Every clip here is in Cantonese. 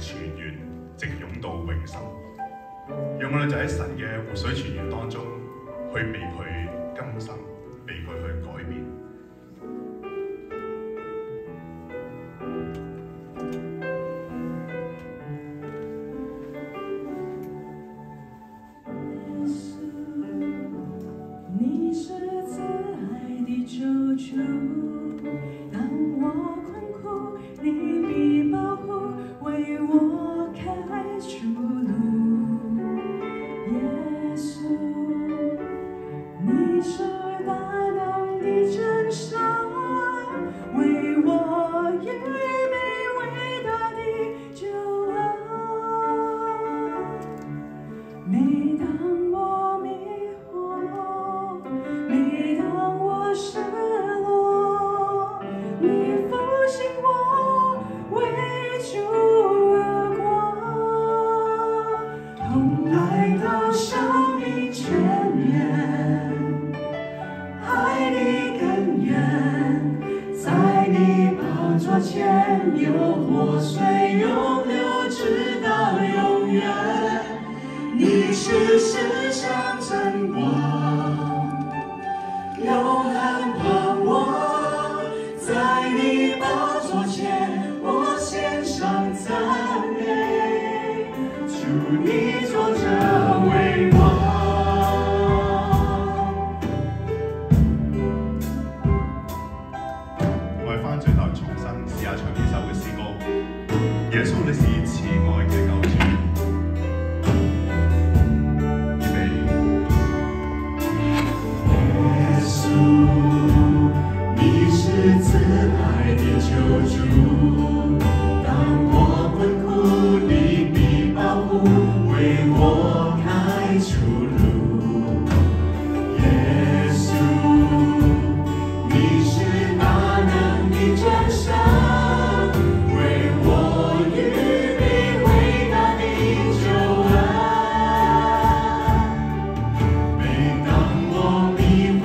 泉源，直湧到永生。讓我哋就喺神嘅活水泉源當中，去被佢更新，被佢去改變。你是慈愛的救主，當我困苦，你必保護，為我開出路。耶穌，你是大能的真神，為我預備偉大的救恩。每當我迷惑，每當我失落，你復興我，為主而活，同來到生命泉源，愛的根源，在你寶座前有活水湧流，直到永遠。你是世上真光，永恆盼望，在你寶座前，我獻上讚美，主你坐着為王。我哋翻轉頭重新試下唱呢首嘅詩歌。耶穌，你是慈愛嘅救主。你是慈愛的救主，當我困苦，你必保護，為我開出路。耶穌，你是大能的真神，為我預備偉大的救恩。每當我迷惑，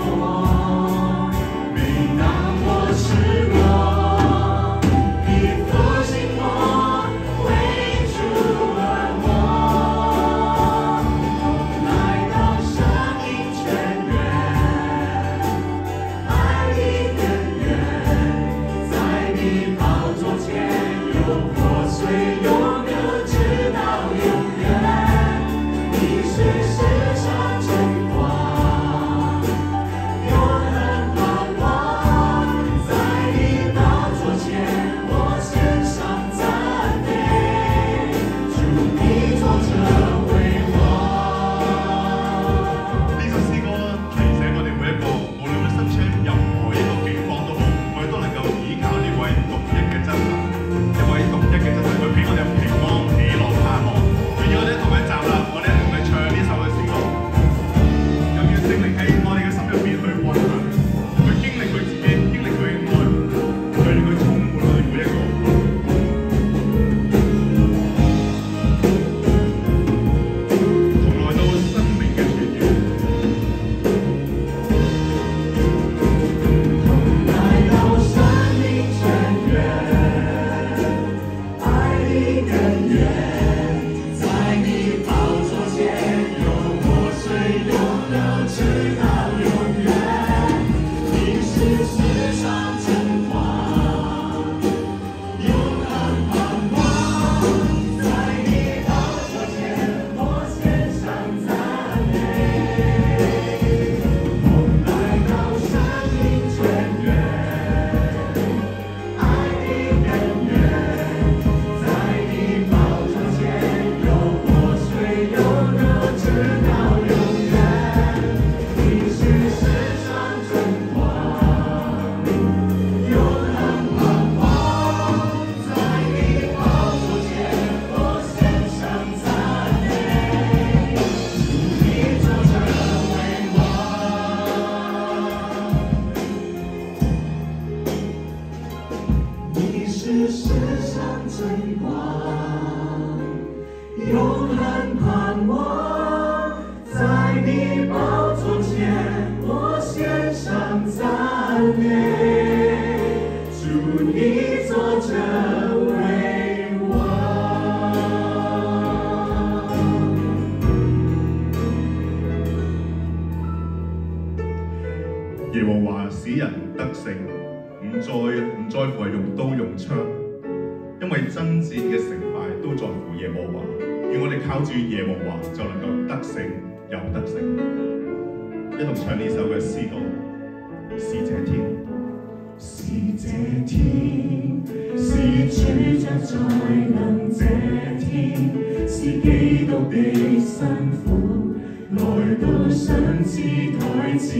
主你坐着為王。和華使人得勝，唔在乎係用刀用槍，因為爭戰嘅成敗都在乎耶和華。願我哋靠住耶和華就能夠得勝又得勝。一同唱呢首嘅詩歌，是這天，是這天，是主將再臨這天，是基督的辛苦來到上至台前。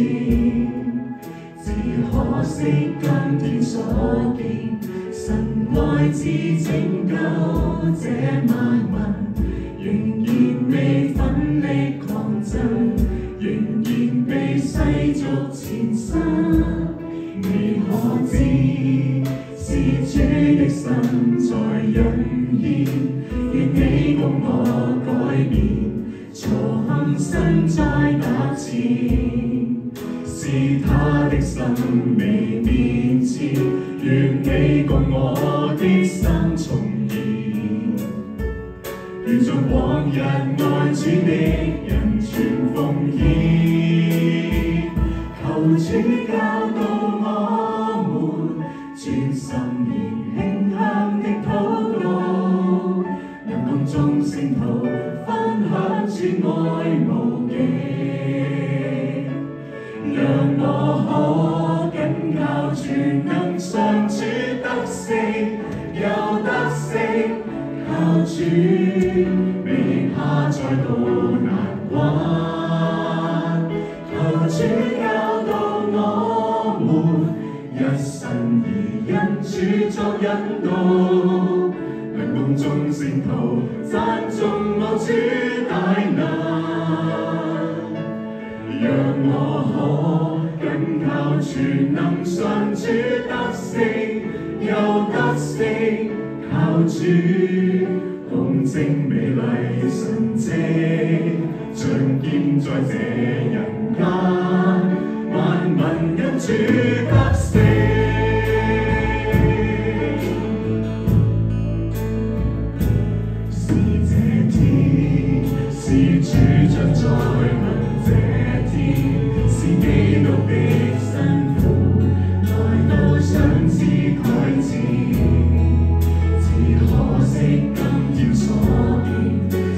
只可惜今天所見，神愛子拯救這萬民，仍然未奮力抗爭，仍然被世俗纏身。你可知是主的心在隱現，願你共我改變，重新再踏前。是他的心未變遷，願你共我的心重現。願將往日愛主的人全奉獻，求主教導我們專心言馨香的禱告，能共眾聖徒分享主愛無極。讓我可緊靠全能上主得勝又得勝，靠主未怕再度難關。求主教導我們一生而因主作引導，能共眾聖徒讚頌我主大能。讓我可緊靠全能上主得勝又得勝，靠主公正美麗神蹟，彰顯在這人間，萬民因主得勝。是這天，是主將再臨這天，是基督的辛苦來到上至台前。只可惜今天所見，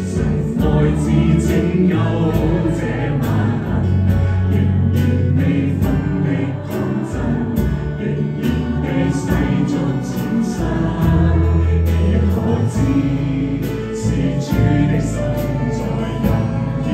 神愛子拯救這萬民，仍然未奮力抗爭，仍然被世俗纏身。你可知是主的心在隱現，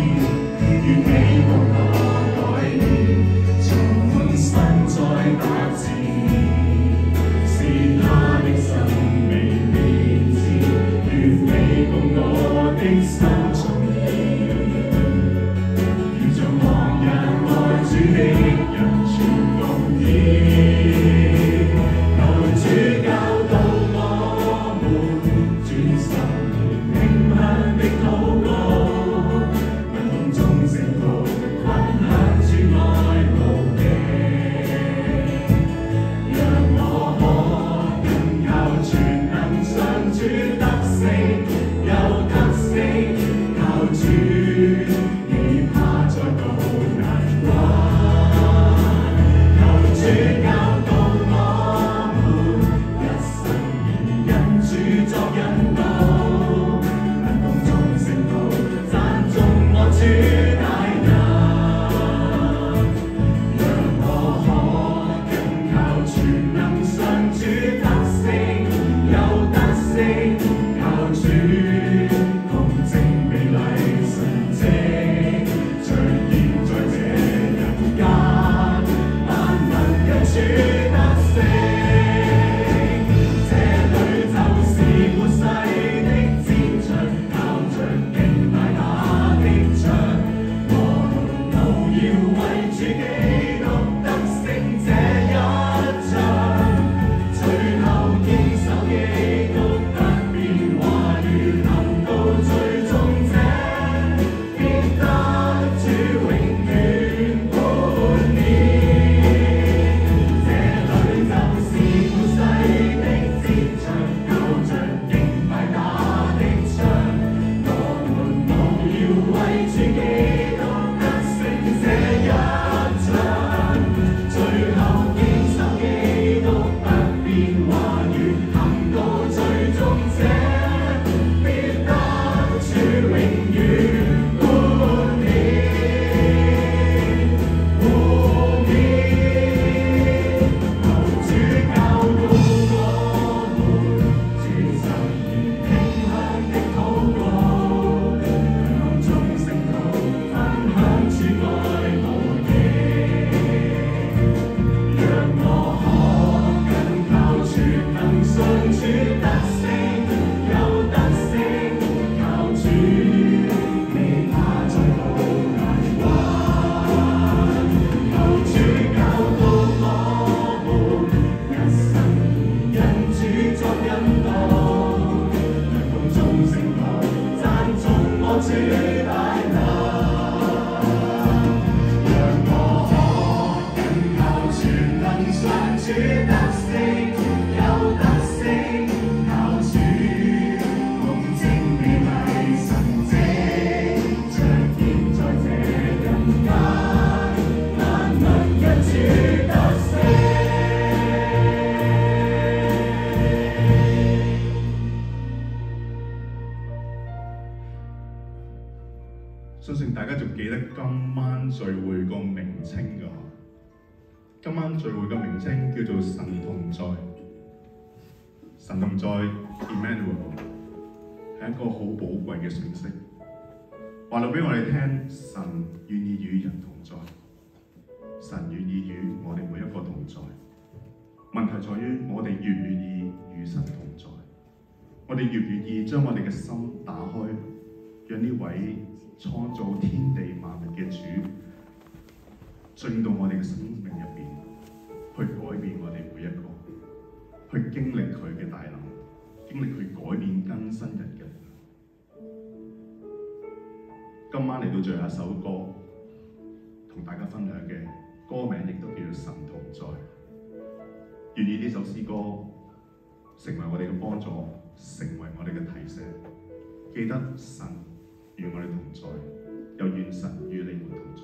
主快樂，讓我可緊靠全能上主得勝，有得勝，靠主共證美麗神蹟，彰顯在這人間，萬能因主得勝。相信大家仲記得今晚聚會個名稱㗎。今晚聚會嘅名稱叫做神同在。神同在 Emmanuel 係一個好寶貴嘅信息，話到俾我哋聽，神願意與人同在，神願意與我哋每一個同在。問題在於我哋願唔願意與神同在，我哋願唔願意將我哋嘅心打開，讓呢位創造天地萬物嘅主進到我哋嘅生命入邊，去改變我哋每一個，去經歷佢嘅大能，經歷佢改變更新人嘅。今晚嚟到最後一首歌，同大家分享嘅歌名亦都叫做《神同在》。願意呢首詩歌成為我哋嘅幫助，成為我哋嘅提醒。記得神與我哋同在，又願神與你們同在。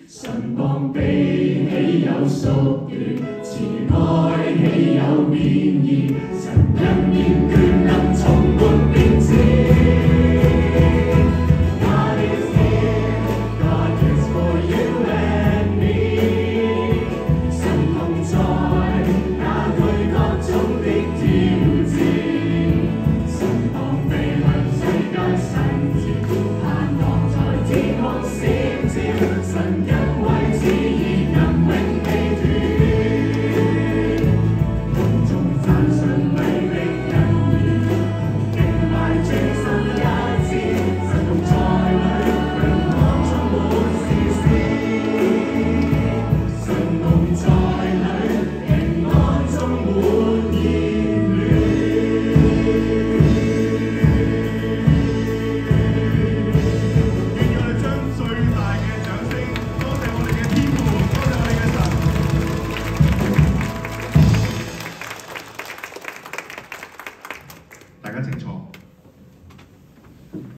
神膀比起有屬斷，慈愛豈有變異，神恩典